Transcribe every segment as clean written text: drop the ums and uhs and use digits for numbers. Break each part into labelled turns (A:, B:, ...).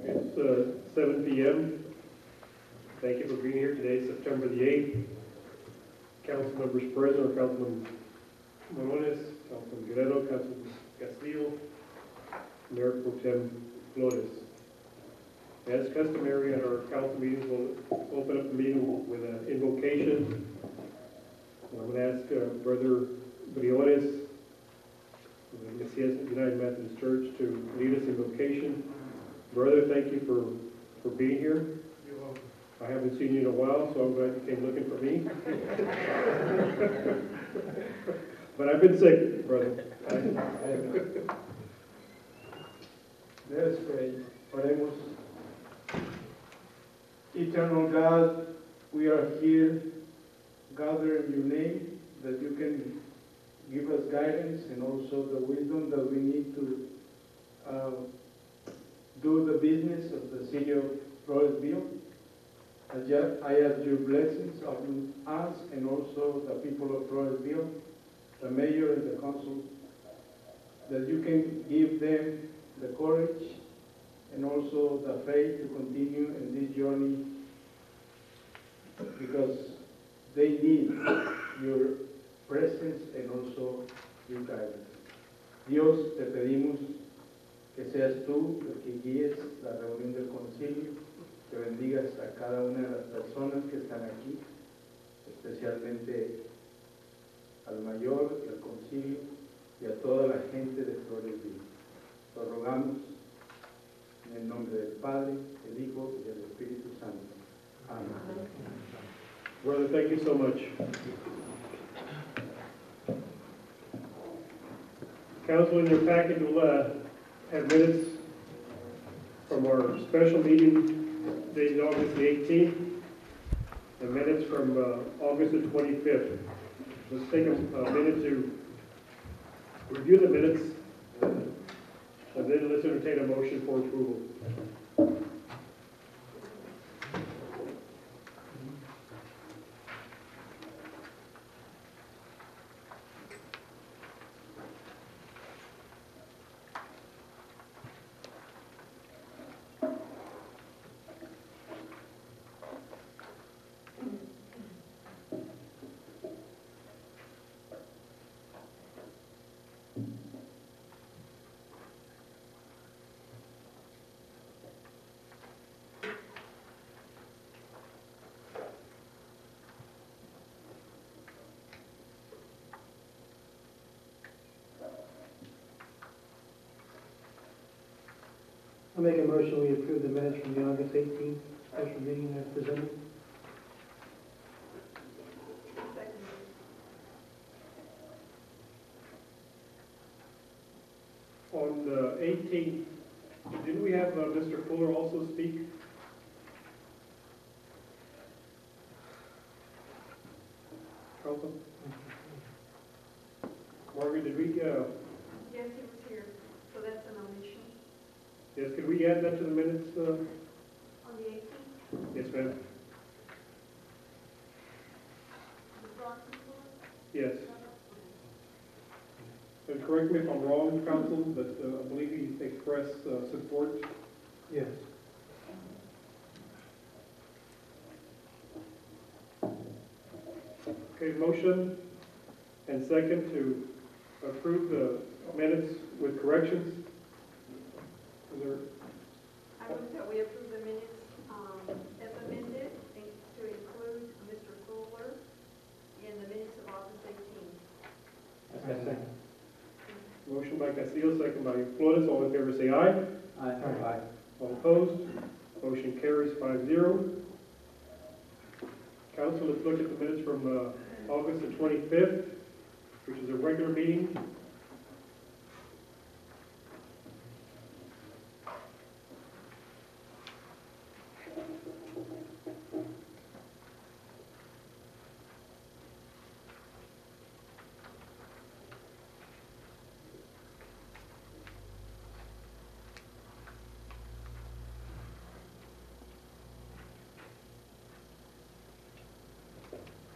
A: It's 7 p.m. Thank you for being here today, September the 8th. Council members present are Councilman Briones, Councilman Guerrero, Councilman Castillo, Mayor Pro Tem Flores. As customary at our council meetings, we'll open up the meeting with an invocation. I'm going to ask Brother Briones, the Mesías United Methodist Church, to lead us in invocation. Brother, thank you for being here.
B: You're welcome.
A: I haven't seen you in a while, so I'm glad you came looking for me. But I've been sick, brother.
B: Let us pray. Oremos. Eternal God, we are here gathered in your name, that you can give us guidance and also the wisdom that we need to do the business of the city of Floresville. I ask your blessings on us and also the people of Floresville, the mayor and the council, that you can give them the courage and also the faith to continue in this journey, because they need your presence and also your guidance. Dios, te pedimos que seas tú el que guíes la reunión del concilio, que bendigas a cada una de las personas que están aquí, especialmente al mayor, al concilio y a toda la gente de Floresville. Lo rogamos en el nombre del Padre, del Hijo y del Espíritu Santo. Amén.
A: Brother, thank you so much. Council, in your packet will have minutes from our special meeting dated August the 18th, and minutes from August the 25th. Let's take a minute to review the minutes, and then let's entertain a motion for approval.
C: I'll make a motion, we approve the minutes from the August 18th special meeting as presented.
A: On the 18th, didn't we have Mr. Fuller also speak? Council? Margaret, did we,
D: Yes, he was here, so that's an omission.
A: yes, could we add that to the minutes?
D: On the 18th,
A: Yes, ma'am.
D: the proxy for
A: Yes. And correct me if I'm wrong, council, but I believe he expressed support.
C: Yes.
A: Okay, motion and second to approve the minutes with corrections. Is there,
D: I move that we approve the minutes as amended and to include Mr. Fuller in the minutes of August 18th.
A: motion by Castillo, second by Flores, all in favor say aye.
C: Aye.
A: All opposed? Motion carries 5-0. Council, let's look at the minutes from August the 25th, which is a regular meeting.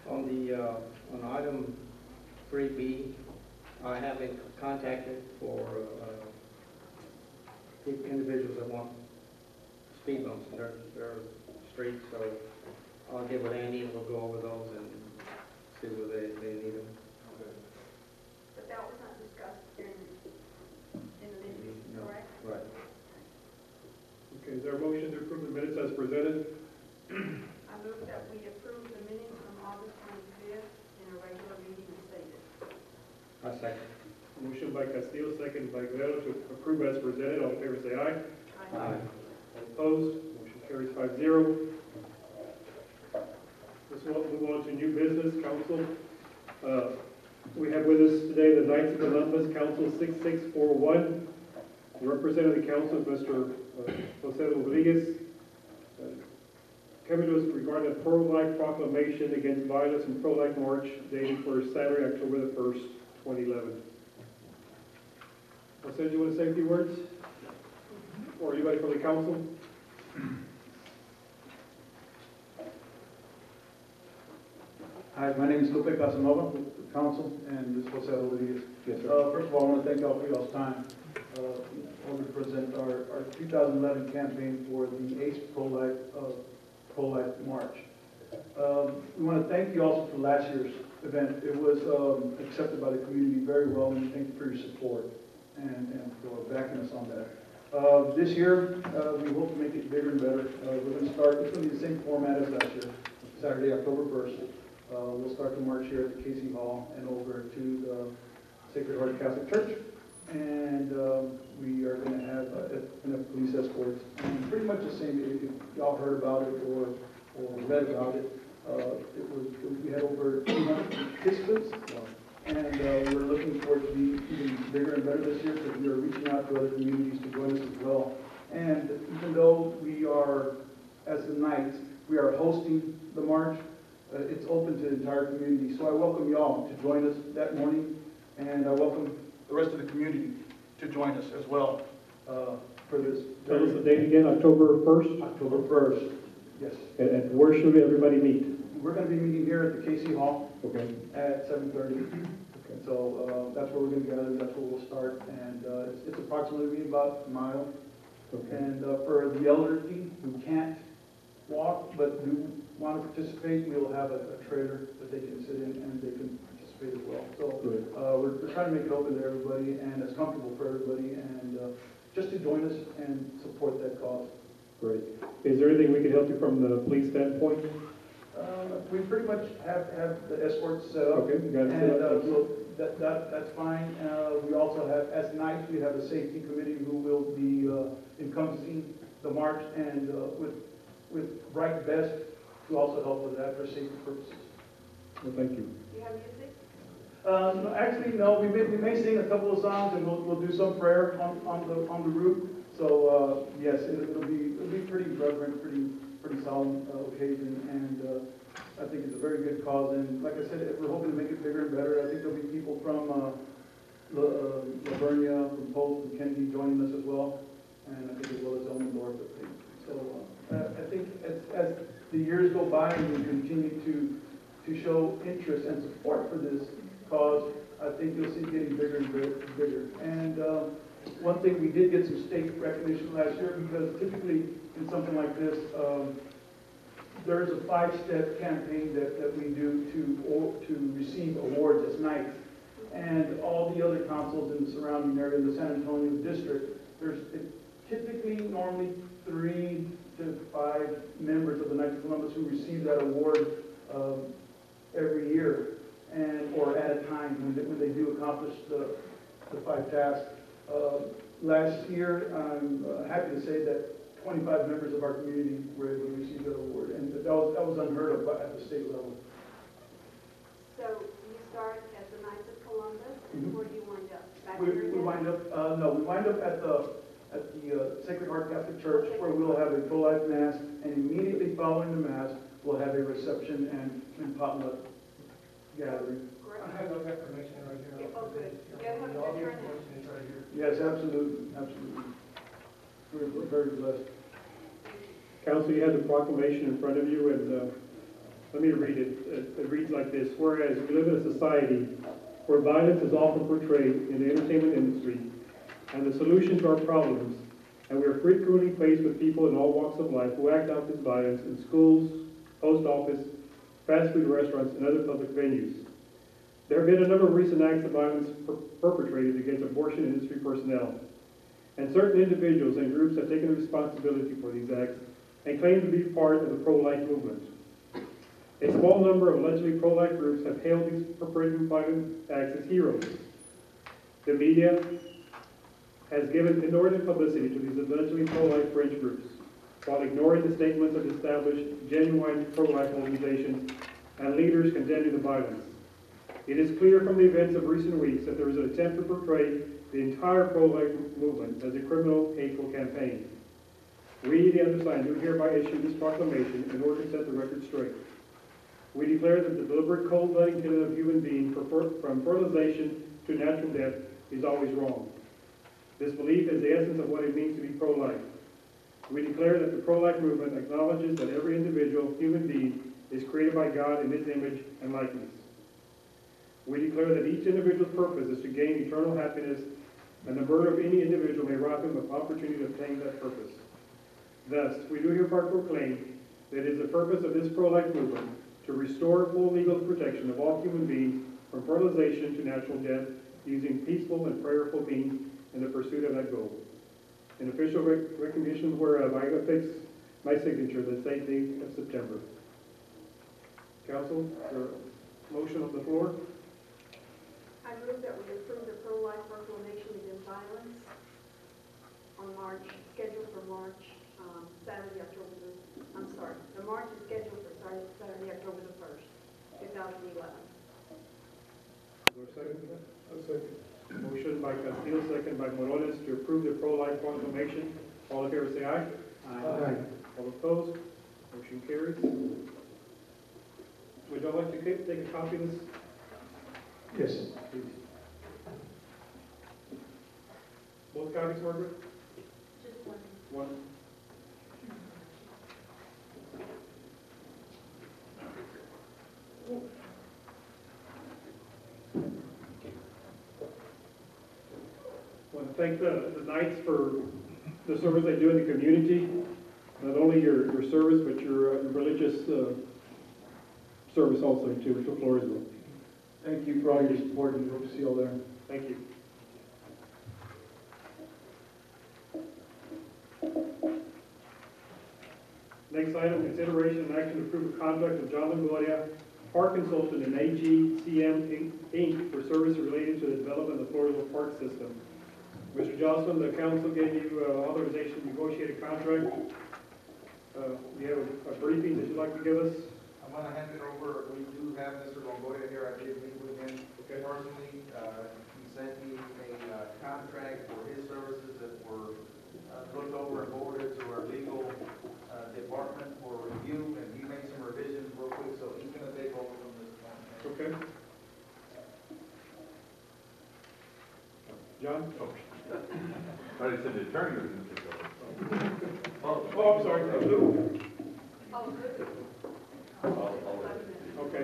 E: On item 3B, I have been contacted for individuals that want speed bumps in their streets, so I'll get with Andy and we'll go over those and see where they need them.
D: But that was not discussed in the minutes,
E: No.
D: correct?
E: Right.
A: Okay, is there a motion to approve the minutes as presented?
D: I move that we approve the minutes from August 25th in a regular meeting as stated.
E: I second.
A: Motion by Castillo, second by Guerrero to approve as presented. All in favor say aye.
E: Aye.
A: All opposed? Motion carries 5-0. Let's move on to new business, council. We have with us today the Knights of Columbus, Council 6641. The representative of the council is Mr. Jose Rodriguez. Coming to us regarding a pro-life proclamation against violence and pro-life march dated for Saturday, October the 1st, 2011. Jose, do you want to say a few words? Or anybody from the council?
B: Hi, my name is Lupe Casanova, with the council, and this is Jose Rodriguez. Yes, sir. First of all, I want to thank y'all for y'all's time. I want to present our 2011 campaign for the ACE Pro-Life March. We want to thank you also for last year's event. It was accepted by the community very well, and thank you for your support and for backing us on that. This year, we hope to make it bigger and better. We're going to start, it's going to be the same format as last year, Saturday, October 1st. We'll start the march here at the Casey Hall and over to the Sacred Heart Catholic Church. And we are going to have enough police escorts. And pretty much the same, if y'all heard about it or read about it, we had over 200 participants. And we're looking forward to be even bigger and better this year because we are reaching out to other communities to join us as well. And even though we are, as the Knights, we are hosting the march, it's open to the entire community. So I welcome y'all to join us that morning, and I welcome the rest of
F: community to join us as well for this.
A: Tell us the date again, October 1st,
F: October 1st, yes.
A: and where should everybody meet?
F: We're going to be meeting here at the KC Hall
A: Okay.
F: at 7:30. And so that's where we're going to gather, that's where we'll start, and it's approximately about a mile.
A: Okay.
F: And for the elderly who can't walk but do want to participate, we'll have a trailer that they can sit in and they can participate as well. So
A: Good.
F: we're trying to make it open to everybody and as comfortable for everybody, and just to join us and support that cause.
A: Great. Is there anything we can help you from the police standpoint?
F: We pretty much have the escorts set up.
A: Okay, you got it set
F: And
A: up.
F: so that's fine. We also have, as Knights, we have a safety committee who will be encompassing the march, and with Bright Vest to also help with that for safety purposes.
A: Well, thank you.
D: Do you have music?
F: No, actually, no. We may sing a couple of songs, and we'll do some prayer on the route. So yes, it'll be pretty reverent, pretty solemn occasion, and I think it's a very good cause. And like I said, we're hoping to make it bigger and better. I think there'll be people from Lavernia, from Polk, from Kennedy joining us as well, and I think as well as Elmore North. I think. So I think as the years go by and we continue to show interest and support for this cause, I think you'll see it getting bigger and bigger. And one thing, we did get some state recognition last year, because typically in something like this, there's a 5-step campaign that we do to receive awards as Knights. And all the other councils in the surrounding area, in the San Antonio district, there's typically normally 3 to 5 members of the Knights of Columbus who receive that award every year, or at a time when they do accomplish the 5 tasks. Last year, I'm happy to say that 25 members of our community were able to receive that award, and that was unheard of at the state level.
D: So you start at the Knights of Columbus, and where do you wind up? Back
F: We
D: here again?
F: wind up at the Sacred Heart Catholic Church, where we'll have a pro-life mass, and immediately following the mass, we'll have a reception and potluck gathering.
D: Great.
G: I have those information right here.
D: Oh, good. You have a
G: All the
D: picture in
G: information is right here.
F: Yes, absolutely. We're very blessed.
A: Council, you have the proclamation in front of you, and let me read it. It reads like this: whereas we live in a society where violence is often portrayed in the entertainment industry and the solution to our problems, and we are frequently faced with people in all walks of life who act out this violence in schools, post office, fast food restaurants, and other public venues. There have been a number of recent acts of violence perpetrated against abortion industry personnel, and certain individuals and groups have taken responsibility for these acts and claim to be part of the pro-life movement. A small number of allegedly pro-life groups have hailed these perpetrating violent acts as heroes. The media has given inordinate publicity to these allegedly pro-life fringe groups, while ignoring the statements of established, genuine pro-life organizations and leaders condemning the violence. It is clear from the events of recent weeks that there is an attempt to portray the entire pro-life movement as a criminal, hateful campaign. We, the undersigned, do hereby issue this proclamation in order to set the record straight. We declare that the deliberate cold-blooded killing of human beings from fertilization to natural death is always wrong. This belief is the essence of what it means to be pro-life. We declare that the pro-life movement acknowledges that every individual human being is created by God in His image and likeness. We declare that each individual's purpose is to gain eternal happiness, and the murder of any individual may rob him of opportunity to obtain that purpose. Thus, we do hereby proclaim that it is the purpose of this pro-life movement to restore full legal protection of all human beings from fertilization to natural death using peaceful and prayerful means in the pursuit of that goal. In official recognition whereof, I affix my signature the same date of September. Council, is there a motion on the floor?
D: I move that we approve the pro-life proclamation against violence on March, scheduled for March, the march is scheduled for Saturday, October the 1st, 2011.
A: Is there a second to that? A second. Motion by Castillo, second by Morones to approve the pro-life proclamation. All in favor say aye.
C: Aye.
A: All opposed? Motion carries. Would y'all like to take a copy of this?
F: Yes.
A: Please. both copies, Margaret?
D: Just one.
A: One. I want to thank the Knights for the service they do in the community. Not only your service, but your religious service also too, to Floresville.
F: Thank you for all your support and hope to see you all there.
A: Thank you. Next item, consideration and action to approve a contract with John Longoria, Park Consultant and AGCM Inc. for services related to the development of the Floresville Park System. Mr. Johnson, the council gave you authorization to negotiate a contract. You have a briefing that you'd like to give us?
H: I'm gonna hand it over, we do have Mr. Longoria here, I did meet with him personally. He sent me a contract for his services that were looked over and forwarded to our legal department for review, and he made some revisions real quick, so he's gonna take over from this point.
A: Okay. John?
I: But it's an attorney who's going to take over.
A: Oh, I'm sorry. Lou?
D: Oh, good.
A: Okay.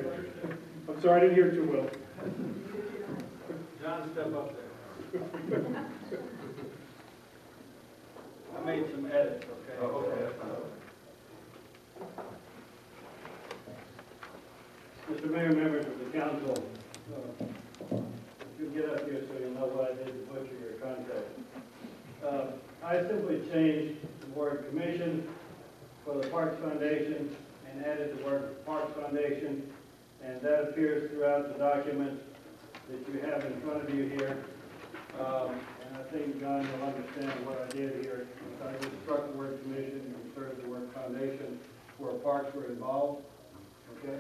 A: I'm sorry, I didn't hear too well.
E: John, step up there. I made some edits, okay?
I: Okay.
B: Mr. Mayor, members of the council, you get up here so you'll know what I did to butcher your contract. I simply changed the word commission for the Parks Foundation and added the word Parks Foundation, and that appears throughout the document that you have in front of you here. And I think John will understand what I did here. I just struck the word commission and inserted the word foundation where parks were involved, okay?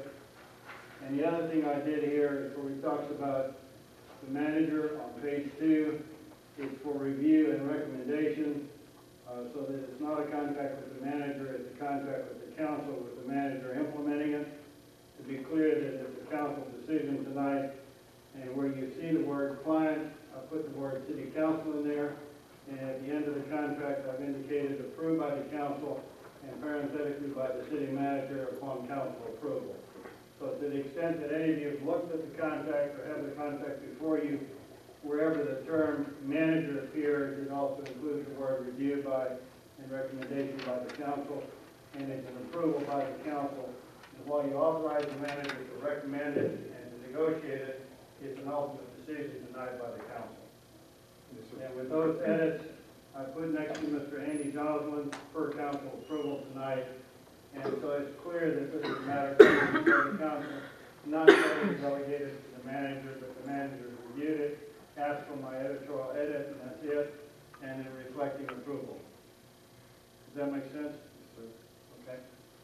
B: And the other thing I did here is where we talked about the manager on page 2 is for review and recommendation, so that it's not a contract with the manager, it's a contract with the council, with the manager implementing it. To be clear that it's a council decision tonight, and where you see the word client, I put the word city council in there, and at the end of the contract, I've indicated approved by the council and parenthetically by the city manager upon council approval. So to the extent that any of you have looked at the contract or have the contract before you, wherever the term manager appears, it also includes the word reviewed by and recommendation by the council, and it's an approval by the council. And while you authorize the manager to recommend it and to negotiate it, it's an ultimate decision denied by the council. And with those edits, I put next to Mr. Andy Joslin per council approval tonight. And so it's clear that this is a matter of the council, not solely delegated to the manager, but the manager reviewed it, asked for my editorial edit, and that's it, and then reflecting approval. Does that make sense? Okay.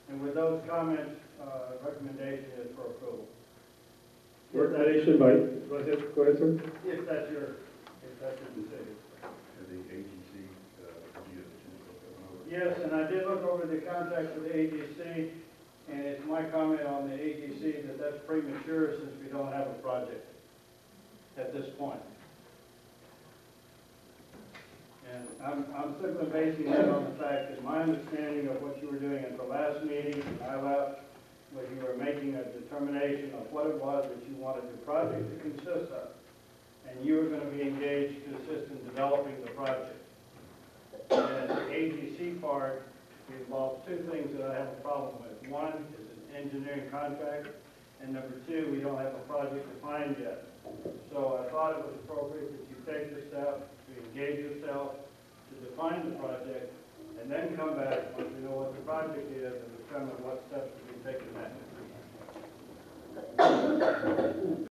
B: And with those comments, recommendation is for approval.
A: Recommendation by, go ahead, sir.
B: If that's your decision.
I: The agency,
B: Yes, and I did look over the contract with the AGC, and it's my comment on the AGC that that's premature since we don't have a project at this point. And I'm simply basing that on the fact that my understanding of what you were doing at the last meeting, I left, was you were making a determination of what it was that you wanted the project to consist of. And you were going to be engaged to assist in developing the project. And the AGC part involves two things that I have a problem with. One is an engineering contract, and number two, we don't have a project defined yet. So I thought it was appropriate that you take the step to engage yourself, to define the project, and then come back once we know what the project is and determine what steps to be taken next.